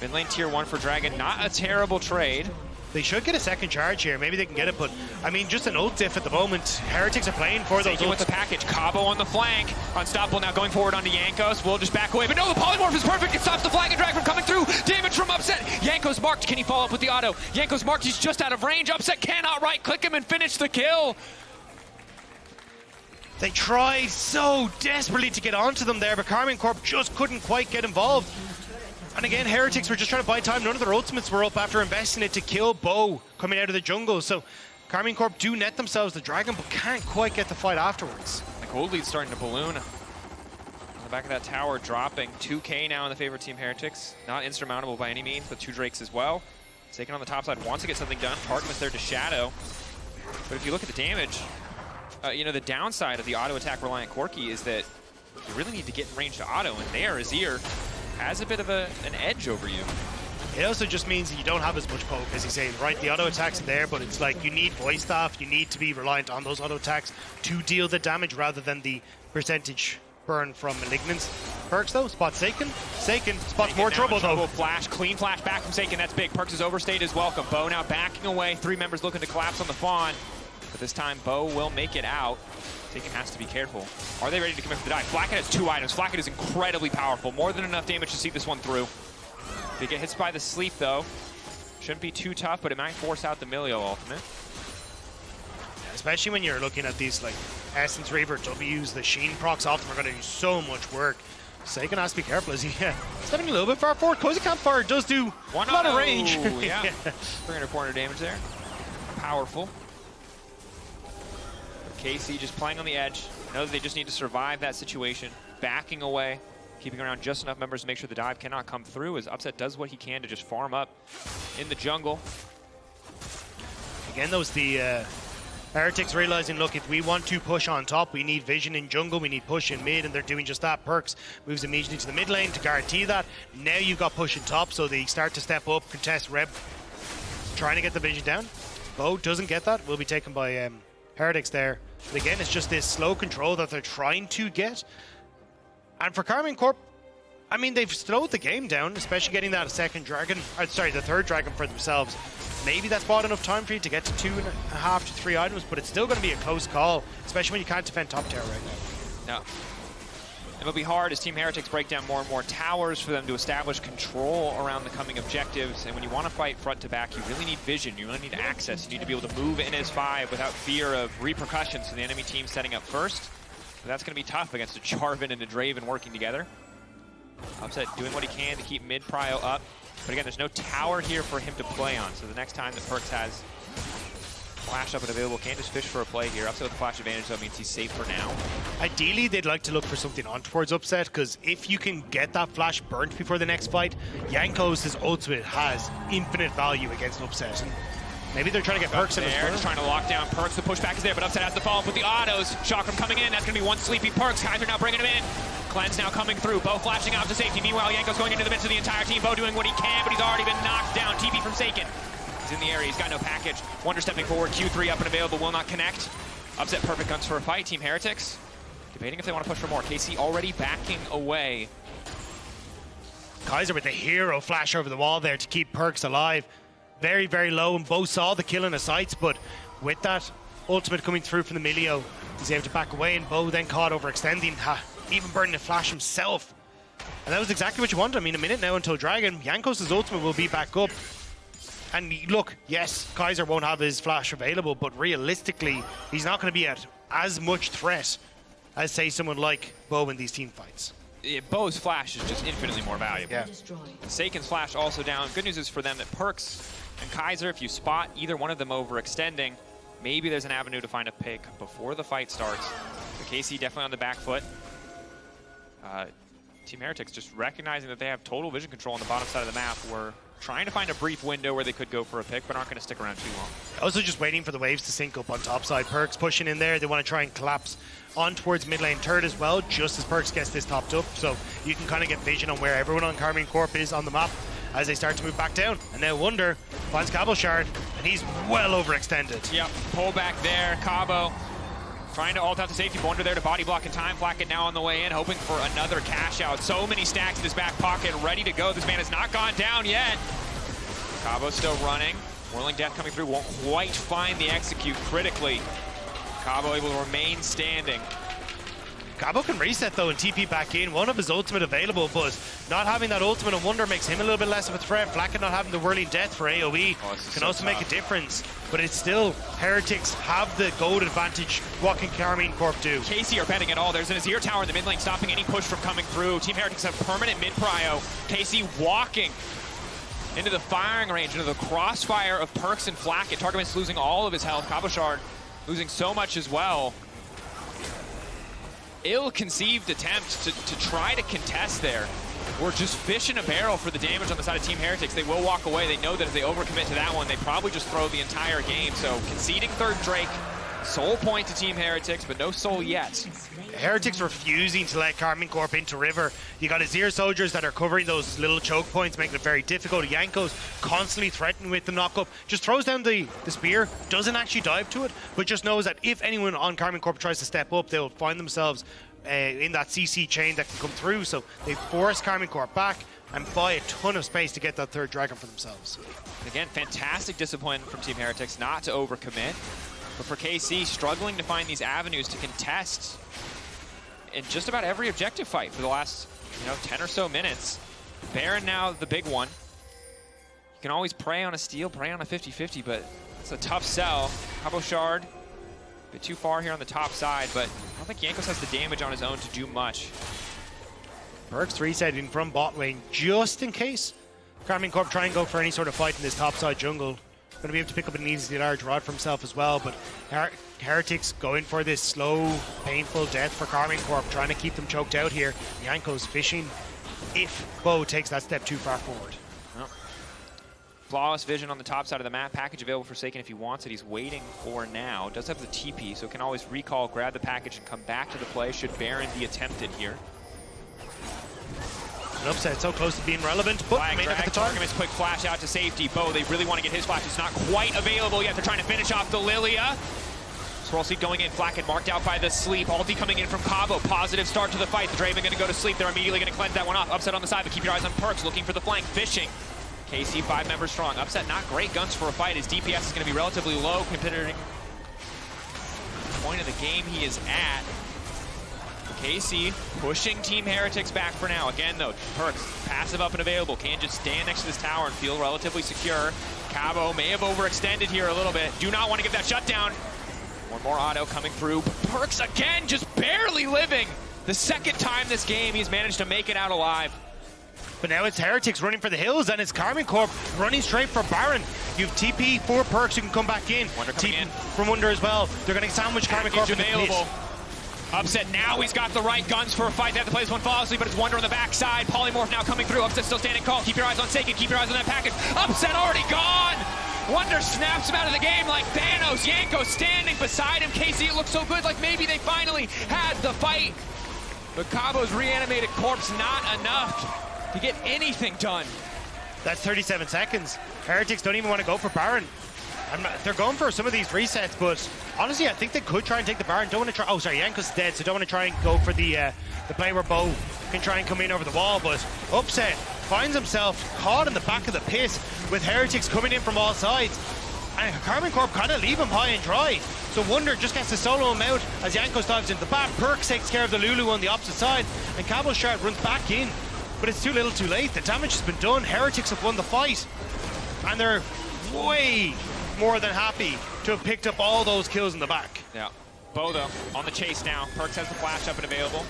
Mid lane tier 1 for Dragon, not a terrible trade. They should get a second charge here. Maybe they can get it, but I mean, just an ult diff at the moment. Heretics are playing for those ults. With the package. Cabo on the flank. Unstoppable now going forward onto Jankos. We'll just back away. But no, the polymorph is perfect. It stops the flag and drag from coming through. Damage from Upset. Jankos marked. Can he follow up with the auto? Jankos marked. He's just out of range. Upset cannot right click him and finish the kill. They tried so desperately to get onto them there, but Karmine Corp just couldn't quite get involved. And again, Heretics were just trying to buy time. None of their ultimates were up after investing it to kill Bo coming out of the jungle. So Karmine Corp do net themselves the dragon, but can't quite get the fight afterwards. The gold lead's starting to balloon. On the back of that tower dropping. 2K now in the favor of Team Heretics. Not insurmountable by any means, but 2 Drakes as well. Saken on the top side wants to get something done. Targamas there to shadow. But if you look at the damage, you know, the downside of the auto attack reliant Corki is that you really need to get in range to auto, and there Azir has a bit of an edge over you. It also just means that you don't have as much poke, as he's saying, right? The auto attacks are there, but it's like you need voice staff, you need to be reliant on those auto attacks to deal the damage rather than the percentage burn from Malignance. Perkz though, spots Saken. Saken spots more trouble though. Flash, clean flash back from Saken, that's big. Perkz has overstayed his welcome. Bo now backing away, 3 members looking to collapse on the Fawn. But this time Bo will make it out. Saken has to be careful. Are they ready to commit for the dive? Flakked has 2 items. Flakked is incredibly powerful. More than enough damage to see this one through. They get hits by the sleep though. Shouldn't be too tough, but it might force out the Milio ultimate. Especially when you're looking at these like Essence Reaver W's, the Sheen procs often are going to do so much work. Saken has to be careful as he stepping a little bit far forward. Cozy Campfire does do a lot of range. Yeah, 300, 400 damage there. Powerful. KC just playing on the edge. Know that they just need to survive that situation. Backing away, keeping around just enough members to make sure the dive cannot come through as Upset does what he can to just farm up in the jungle. Again, those the Heretics realizing, look, if we want to push on top, we need vision in jungle, we need push in mid, and they're doing just that. Perkz moves immediately to the mid lane to guarantee that. Now you've got push in top, so they start to step up, contest Reb, trying to get the vision down. Bo doesn't get that, will be taken by Heretics there. But again, it's just this slow control that they're trying to get. And for Karmine Corp, I mean, they've slowed the game down, especially getting that second dragon, sorry, the third dragon for themselves. Maybe that's bought enough time for you to get to 2.5 to 3 items, but it's still going to be a close call, especially when you can't defend top tower right now. No. It'll be hard as Team Heretics break down more and more towers for them to establish control around the coming objectives. And when you want to fight front to back, you really need vision, you really need access. You need to be able to move in as 5 without fear of repercussions to the enemy team setting up first. But that's going to be tough against a Jarvan and a Draven working together. Upset doing what he can to keep mid prio up. But again, there's no tower here for him to play on. So the next time that Perkz has flash up and available, can't just fish for a play here. Upset with the flash advantage, that means he's safe for now. Ideally, they'd like to look for something on towards Upset, because if you can get that flash burnt before the next fight, Jankos' ultimate has infinite value against Upset. And maybe they're trying to get Perkz in as well. Just trying to lock down Perkz. The pushback is there, but Upset has to follow up with the autos. Shock from coming in. That's going to be one sleepy Perkz. Kaiser now bringing him in. Cleanse now coming through. Bo flashing out to safety. Meanwhile, Jankos going into the midst of the entire team. Bo doing what he can, but he's already been knocked down. TP from Saken. He's in the area. He's got no package. Wunder stepping forward. Q3 up and available. Will not connect. Upset perfect guns for a fight. Team Heretics debating if they want to push for more. KC already backing away. Kaiser with the hero flash over the wall there to keep Perkz alive. Very, very low, and Bo saw the kill in his sights, but with that ultimate coming through from the Milio, he's able to back away, and Bo then caught overextending, even burning the flash himself. And that was exactly what you wanted. I mean, a minute now until Dragon. Jankos' ultimate will be back up. And look, yes, Kaiser won't have his flash available, but realistically, he's not going to be at as much threat as, say, someone like Bo in these team fights. Yeah, Bo's flash is just infinitely more valuable. Yeah. Saken's flash also down. Good news is for them that Perkz and Kaiser, if you spot either one of them overextending, maybe there's an avenue to find a pick before the fight starts. But KC definitely on the back foot. Team Heretics just recognizing that they have total vision control on the bottom side of the map. We're trying to find a brief window where they could go for a pick, but aren't going to stick around too long. Also just waiting for the waves to sync up on top side. Perkz pushing in there. They want to try and collapse on towards mid lane turret as well, just as Perkz gets this topped up. So you can kind of get vision on where everyone on Karmine Corp is on the map as they start to move back down. And now Wunder finds Cabochard, and he's well overextended. Yep, pull back there. Cabo trying to ult out to safety. Wunder there to body block in time. Flakked now on the way in, hoping for another cash out. So many stacks in his back pocket, ready to go. This man has not gone down yet. Cabo still running. Whirling Death coming through, won't quite find the execute critically. Cabo able to remain standing. Cabo can reset though and TP back in. One of his ultimate available, but not having that ultimate on Wunder makes him a little bit less of a threat. Flakked not having the Whirling Death for AoE can also make a difference. But it's still, Heretics have the gold advantage. What can Karmine Corp do? KC are betting it all. There's an Azir tower in the mid lane stopping any push from coming through. Team Heretics have permanent mid prio. KC walking into the firing range, into the crossfire of Perkz and Flakked. Targamas losing all of his health. Cabochard losing so much as well. Ill-conceived attempt to try to contest there. We're just fish in a barrel for the damage on the side of Team Heretics. They will walk away. They know that if they overcommit to that one, they probably just throw the entire game. So conceding third Drake, soul point to Team Heretics, but no soul yet. Heretics refusing to let Karmine Corp into River. You got Azir soldiers that are covering those little choke points, making it very difficult. Jankos constantly threatening with the knock-up. Just throws down the spear, doesn't actually dive to it, but just knows that if anyone on Karmine Corp tries to step up, they'll find themselves in that CC chain that can come through. So they force Karmine Corp back and buy a ton of space to get that third dragon for themselves. Again, fantastic disappointment from Team Heretics not to overcommit. But for KC, struggling to find these avenues to contest in just about every objective fight for the last 10 or so minutes. Baron now the big one. You can always prey on a steal, prey on a 50-50, but it's a tough sell. Cabochard, a bit too far here on the top side, but I don't think Jankos has the damage on his own to do much. Perkz resetting from bot lane just in case Karmine Corp try and go for any sort of fight in this top side jungle. Going to be able to pick up an easy large rod for himself as well, but Heretics going for this slow, painful death for Karmine Corp, trying to keep them choked out here. Jankos fishing if Bo takes that step too far forward. Well, flawless vision on the top side of the map. Package available for Saken if he wants it. He's waiting for now. Does have the TP, so can always recall, grab the package, and come back to the play should Baron be attempted here. An upset so close to being relevant, but Flag may not drag, get the time. Targamas quick flash out to safety. Bo, they really want to get his flash. It's not quite available yet. They're trying to finish off the Lillia. Swirl Seed going in, Flakked marked out by the sleep. Ulti coming in from Cabo. Positive start to the fight. The Draven going to go to sleep. They're immediately going to cleanse that one off. Upset on the side, but keep your eyes on Perkz, looking for the flank, fishing. KC 5 members strong. Upset not great guns for a fight. His DPS is going to be relatively low considering the point of the game he is at. KC pushing Team Heretics back for now. Again, though, Perkz passive up and available. Can just stand next to this tower and feel relatively secure. Cabo may have overextended here a little bit. Do not want to give that shutdown. One more auto coming through. Perkz again, just barely living. The second time this game he's managed to make it out alive. But now it's Heretics running for the hills, and it's Karmine Corp running straight for Baron. You have TP for Perkz, you can come back in. Wunder coming in. From Wunder as well. They're going to sandwich Karmine Corp in the available. pit. Upset now, he's got the right guns for a fight. They have to play this one flawlessly, but it's Wunder on the backside. Polymorph now coming through. Upset still standing tall. Keep your eyes on Saken. Keep your eyes on that package. Upset already gone. Wunder snaps him out of the game like Thanos. Jankos standing beside him. KC, it looks so good, like maybe they finally had the fight. But Cabo's reanimated corpse, not enough to get anything done. That's 37 seconds. Heretics don't even want to go for Baron. They're going for some of these resets, but honestly, I think they could try and take the Baron. Don't want to try. Oh, sorry, Jankos is dead, so don't want to try and go for the play where Bo can try and come in over the wall. But Upset finds himself caught in the back of the pit with Heretics coming in from all sides, and Karmine Corp kind of leave him high and dry. So Wunder just gets to solo him out as Jankos dives into the back. Perkz takes care of the Lulu on the opposite side, and Cabochard runs back in. But it's too little too late. The damage has been done. Heretics have won the fight, and they're way more than happy to have picked up all those kills in the back. Yeah. Bo, though, on the chase now. Perkz has the flash up and available.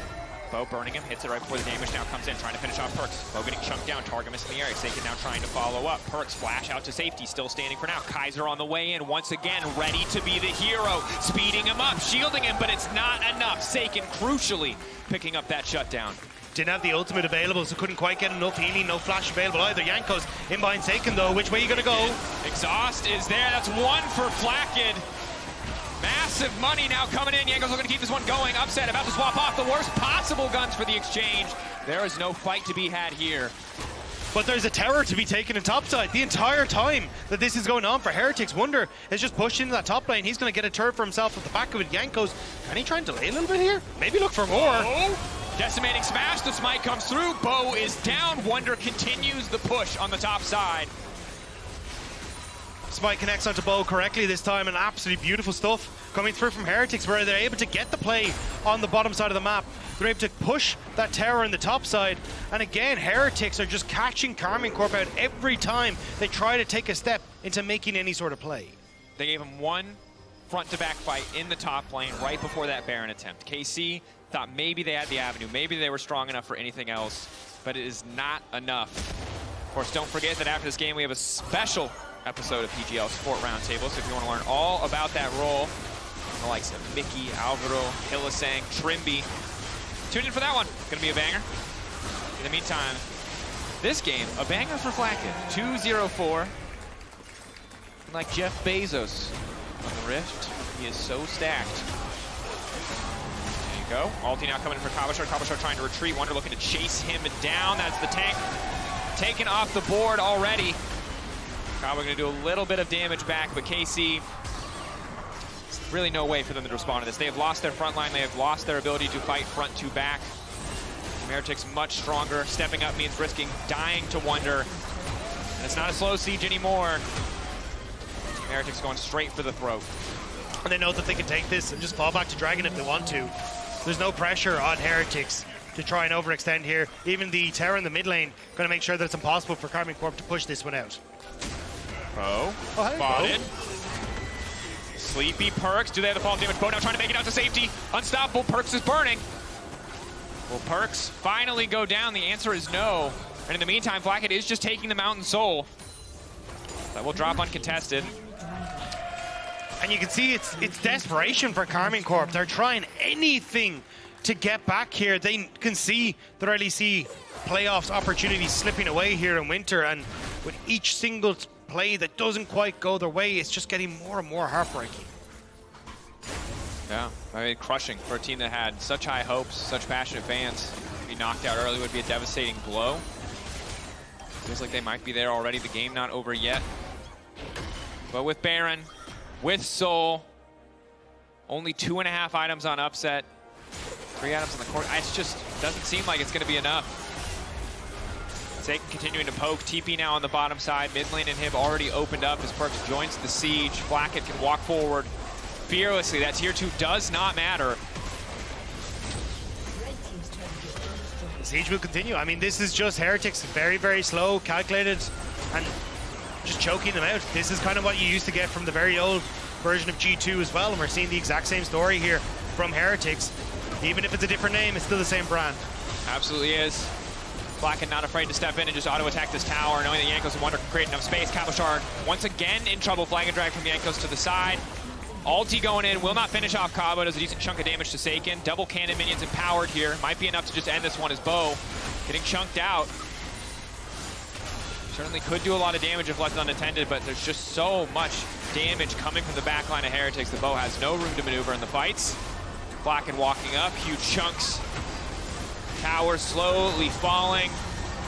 Bo burning him, hits it right before the damage now comes in, trying to finish off Perkz. Bo getting chunked down, Targamas in the area. Saken now trying to follow up. Perkz flash out to safety, still standing for now. Kaiser on the way in, once again, ready to be the hero. Speeding him up, shielding him, but it's not enough. Saken crucially picking up that shutdown. Didn't have the ultimate available, so couldn't quite get enough healing. No flash available either. Jankos in behind Saken, though. Which way are you going to go? Exhaust is there. That's one for Flakked. Massive money now coming in. Jankos looking to keep this one going. Upset, about to swap off the worst possible guns for the exchange. There is no fight to be had here. But there's a tower to be taken in topside the entire time that this is going on for Heretics. Wunder is just pushed into that top lane. He's going to get a turret for himself at the back of it. Jankos, can he try and delay a little bit here? Maybe look for more. Oh. Decimating smash, the smite comes through. Bo is down. Wunder continues the push on the top side. Smite connects onto Bo correctly this time, and absolutely beautiful stuff coming through from Heretics, where they're able to get the play on the bottom side of the map. They're able to push that tower in the top side, and again, Heretics are just catching Karmine Corp out every time they try to take a step into making any sort of play. They gave him one front-to-back fight in the top lane right before that Baron attempt. KC thought maybe they had the avenue, maybe they were strong enough for anything else, but it is not enough. Of course, don't forget that after this game, we have a special episode of PGL Sport Roundtable, so if you want to learn all about that role, the likes of Mickey, Alvaro, Hillisang, Trymbi, tune in for that one. It's going to be a banger. In the meantime, This game, a banger for Flakked. 2-0-4. And like Jeff Bezos on the Rift, he is so stacked. There you go. Ulti now coming in for Cabochard. Cabochard trying to retreat. Wunder looking to chase him down. That's the tank taken off the board already. Cabo going to do a little bit of damage back, but KC, really no way for them to respond to this. They have lost their front line. They have lost their ability to fight front to back. Heretics much stronger. Stepping up means risking dying to Wunder. And it's not a slow siege anymore. Heretics going straight for the throat. And they know that they can take this and just fall back to Dragon if they want to. There's no pressure on Heretics to try and overextend here. Even the Terror in the mid lane going to make sure that it's impossible for Karmine Corp to push this one out. Spotted. Sleepy Perkz. Do they have the fall damage? Bo now trying to make it out to safety. Unstoppable. Perkz is burning. Will Perkz finally go down? The answer is no. And in the meantime, Flakked is just taking the Mountain Soul. That will drop uncontested. And you can see it's desperation for Karmine Corp. They're trying anything to get back here. They can see their LEC playoffs opportunities slipping away here in Winter, and with each single play that doesn't quite go their way, it's just getting more and more heartbreaking. Yeah, I mean, crushing for a team that had such high hopes, such passionate fans. To be knocked out early would be a devastating blow. Feels like they might be there already. The game not over yet. But with Baron, with Soul, only 2.5 items on upset, 3 items on the court. It just doesn't seem like it's going to be enough. Saken continuing to poke. TP now on the bottom side. Mid lane and Hib already opened up as Perkz joins the siege. Flakked can walk forward fearlessly. That tier 2 does not matter. The siege will continue. I mean, this is just Heretics very, very slow, calculated, and just choking them out. This is kind of what you used to get from the very old version of G2 as well, and we're seeing the exact same story here from Heretics. Even if it's a different name, it's still the same brand. Absolutely is. Flakked not afraid to step in and just auto-attack this tower, knowing that Jankos and Wunder can create enough space. Cabochard once again in trouble. Flag and drag from Jankos to the side. Ulti going in, will not finish off Cabo. Does a decent chunk of damage to Saken. Double cannon minions empowered here. Might be enough to just end this one as Bo getting chunked out. Certainly could do a lot of damage if left unattended, but there's just so much damage coming from the back line of Heretics. The Bo has no room to maneuver in the fights. Flakked walking up, huge chunks. Tower slowly falling.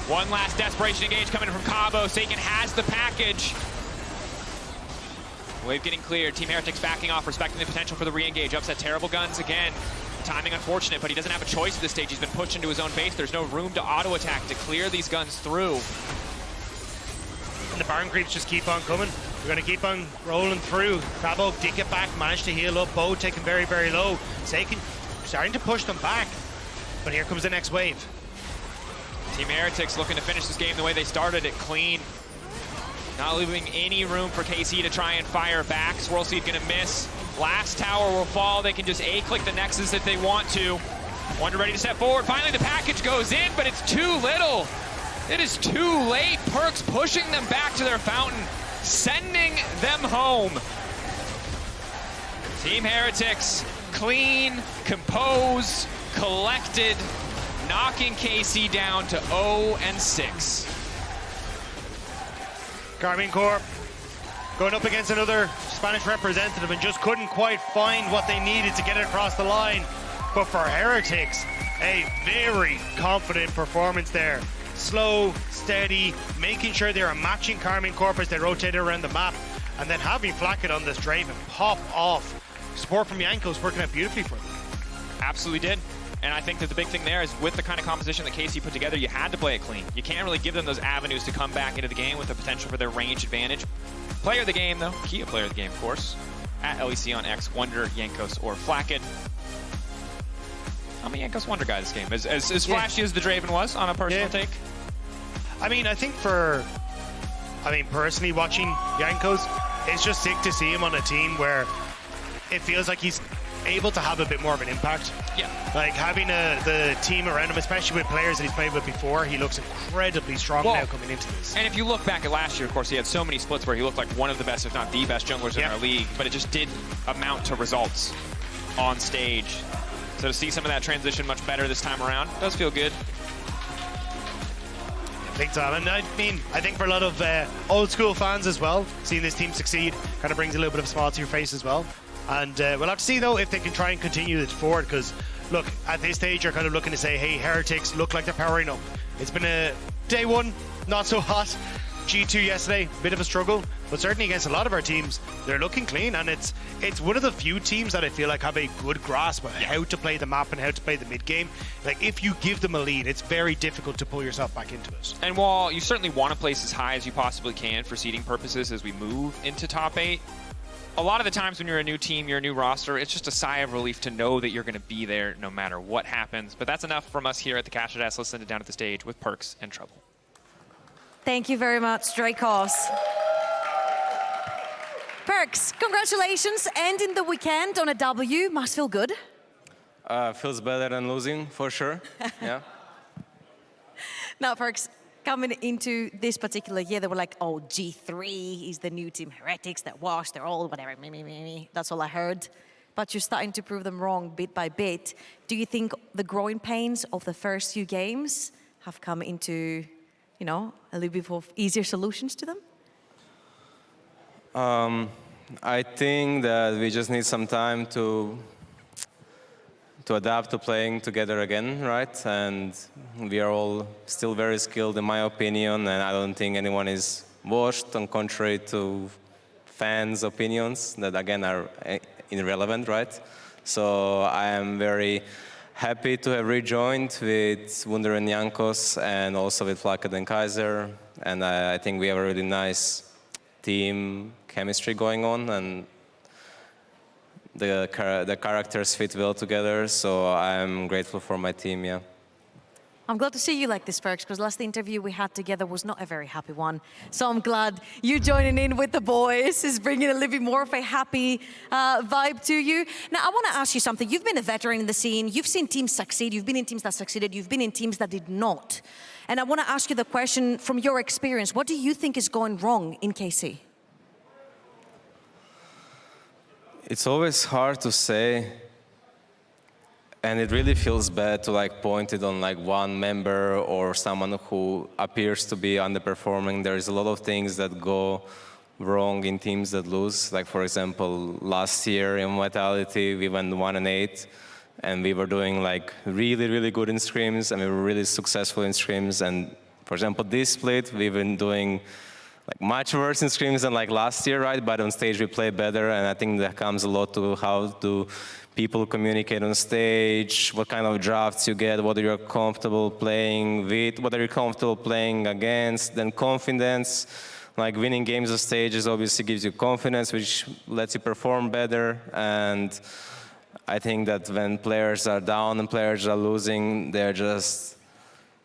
One last desperation engage coming from Cabo. Saken has the package. Wave getting cleared. Team Heretics backing off, respecting the potential for the re-engage. Upset terrible guns again. Timing unfortunate, but he doesn't have a choice at this stage. He's been pushed into his own base. There's no room to auto-attack to clear these guns through. And the Baron creeps just keep on coming. We're going to keep on rolling through. Cabo did get back, managed to heal up. Bo taken very, very low. Saken starting to push them back. But here comes the next wave. Team Heretics looking to finish this game the way they started it, clean. Not leaving any room for KC to try and fire back. Swirl Seed gonna miss. Last tower will fall. They can just A-click the Nexus if they want to. Wunder ready to step forward. Finally the package goes in, but it's too little. It is too late. Perkz pushing them back to their fountain, sending them home. Team Heretics, clean, compose, collected, knocking KC down to 0-6. Karmine Corp going up against another Spanish representative and just couldn't quite find what they needed to get it across the line. But for Heretics, a very confident performance there. Slow, steady, making sure they are matching Karmine Corp as they rotate around the map, and then having Flakked on this Draven pop off. Support from Jankos working out beautifully for them. Absolutely did. And I think that the big thing there is with the kind of composition that KC put together, you had to play it clean. You can't really give them those avenues to come back into the game with the potential for their range advantage. Player of the game, though, key player of the game, of course, at LEC on X, Wunder, Jankos, or Flakked. I'm a Jankos Wunder guy this game. As flashy as the Draven was on a personal take. I mean, I think personally watching Jankos, it's just sick to see him on a team where it feels like he's able to have a bit more of an impact. Yeah. Like having the team around him, especially with players that he's played with before, he looks incredibly strong now coming into this. And if you look back at last year, of course, he had so many splits where he looked like one of the best, if not the best junglers in our league, but it just didn't amount to results on stage. So to see some of that transition much better this time around does feel good. big time. And I mean, I think for a lot of old school fans as well, seeing this team succeed kind of brings a little bit of a smile to your face as well. And we'll have to see though if they can try and continue this forward, because look, at this stage you're kind of looking to say, hey, Heretics look like they're powering up. It's been a day one, not so hot. G2 yesterday, bit of a struggle, but certainly against a lot of our teams, they're looking clean, and it's one of the few teams that I feel like have a good grasp of how to play the map and how to play the mid game. Like, if you give them a lead, it's very difficult to pull yourself back into it. And while you certainly want to place as high as you possibly can for seeding purposes as we move into top 8, a lot of the times when you're a new team, you're a new roster, it's just a sigh of relief to know that you're going to be there no matter what happens. But that's enough from us here at the Cabochard. Let's send it down at the stage with Perkz and Trouble. Thank you very much, Drakos. Perkz, congratulations. Ending the weekend on a W must feel good. Feels better than losing, for sure. Yeah. Now, Perkz, coming into this particular year, they were like, oh, G3 is the new team Heretics, they're washed, they're old, whatever, me. That's all I heard. But you're starting to prove them wrong bit by bit. Do you think the growing pains of the first few games have come into, you know, a little bit of easier solutions to them? I think that we just need some time to adapt to playing together again, right? And we are all still very skilled, in my opinion, and I don't think anyone is washed, on contrary to fans' opinions that, again, are irrelevant, right? So I am very happy to have rejoined with Wunder and Jankos, and also with Flakked and Kaiser. And I think we have a really nice team chemistry going on, and the characters fit well together. So I'm grateful for my team, yeah. I'm glad to see you like this, Perkz, because last interview we had together was not a very happy one. So I'm glad you joining in with the boys is bringing a little bit more of a happy vibe to you. Now, I want to ask you something. You've been a veteran in the scene. You've seen teams succeed. You've been in teams that succeeded. You've been in teams that did not. And I want to ask you the question from your experience. What do you think is going wrong in KC? It's always hard to say. And it really feels bad to like point it on like one member or someone who appears to be underperforming. There's a lot of things that go wrong in teams that lose. Like, for example, last year in Vitality, we went 1-8, and we were doing like really good in scrims, and we were really successful in scrims. And for example, this split, we've been doing like much worse in scrims than like last year, right? But on stage we play better, and I think that comes a lot to how do people communicate on stage, what kind of drafts you get, what are you comfortable playing with, what are you comfortable playing against, then confidence. Like winning games on stages obviously gives you confidence, which lets you perform better. And I think that when players are down and players are losing, they're just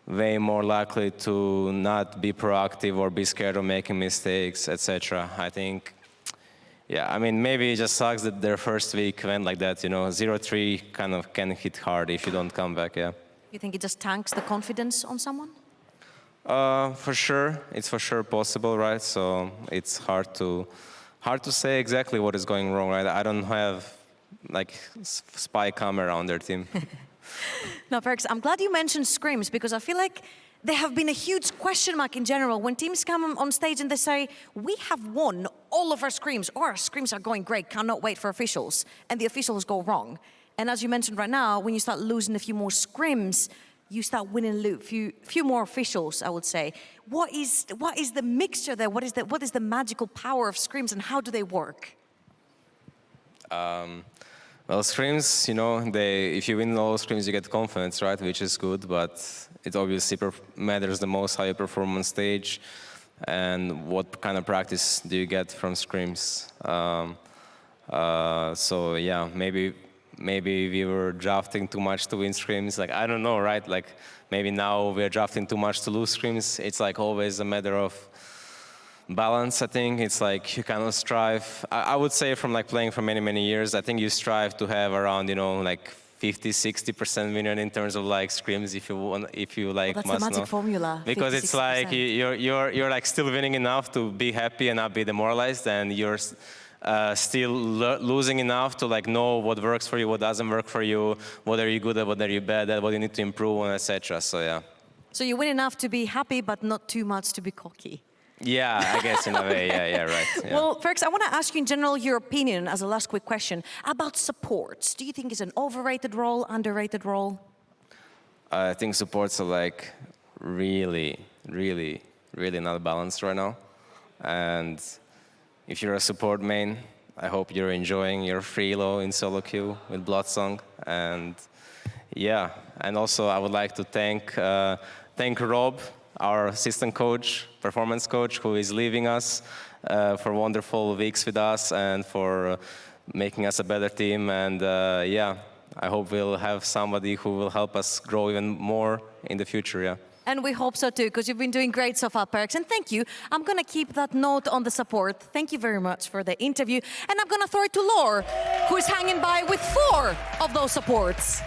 way more likely to not be proactive or be scared of making mistakes, etc. I think, yeah, I mean, maybe it just sucks that their first week went like that, you know, 0-3 kind of can hit hard if you don't come back, yeah. You think it just tanks the confidence on someone? For sure, it's for sure possible, right? So it's hard to say exactly what is going wrong, right? I don't have like spy camera on their team. Now, Perkz, I'm glad you mentioned scrims, because I feel like there have been a huge question mark in general when teams come on stage and they say, we have won all of our scrims, or our scrims are going great, cannot wait for officials, and the officials go wrong. And as you mentioned right now, when you start losing a few more scrims, you start winning a few more officials, I would say. What is the mixture there? What is the magical power of scrims, and how do they work? Well, scrims, you know, if you win all scrims, you get confidence, right? Which is good, but it obviously matters the most how you perform on stage and what kind of practice do you get from scrims. So yeah, maybe we were drafting too much to win scrims. Like, I don't know, right? Like, maybe now we're drafting too much to lose scrims. It's like always a matter of balance, I think. It's like you cannot strive. I would say from like playing for many years, I think you strive to have around, you know, like 50-60% winner in terms of like scrims if you like. Well, that's the magic formula. Because 50, it's like you're like still winning enough to be happy and not be demoralized, and you're still losing enough to like know what works for you, what doesn't work for you, what are you good at, what are you bad at, what you need to improve on, etc. So yeah. So you win enough to be happy, but not too much to be cocky. Yeah, I guess in a way, yeah, right. Yeah. Well, Perkz, I want to ask you in general your opinion as a last quick question about supports. Do you think it's an overrated role, underrated role? I think supports are like really not balanced right now. And if you're a support main, I hope you're enjoying your free low in solo queue with Bloodsong. And yeah, and also I would like to thank Rob, our assistant coach, performance coach, who is leaving us for wonderful weeks with us and for making us a better team. And yeah, I hope we'll have somebody who will help us grow even more in the future, yeah. And we hope so too, because you've been doing great so far, Perkz. And thank you. I'm going to keep that note on the support. Thank you very much for the interview. And I'm going to throw it to Laure, who is hanging by with 4 of those supports.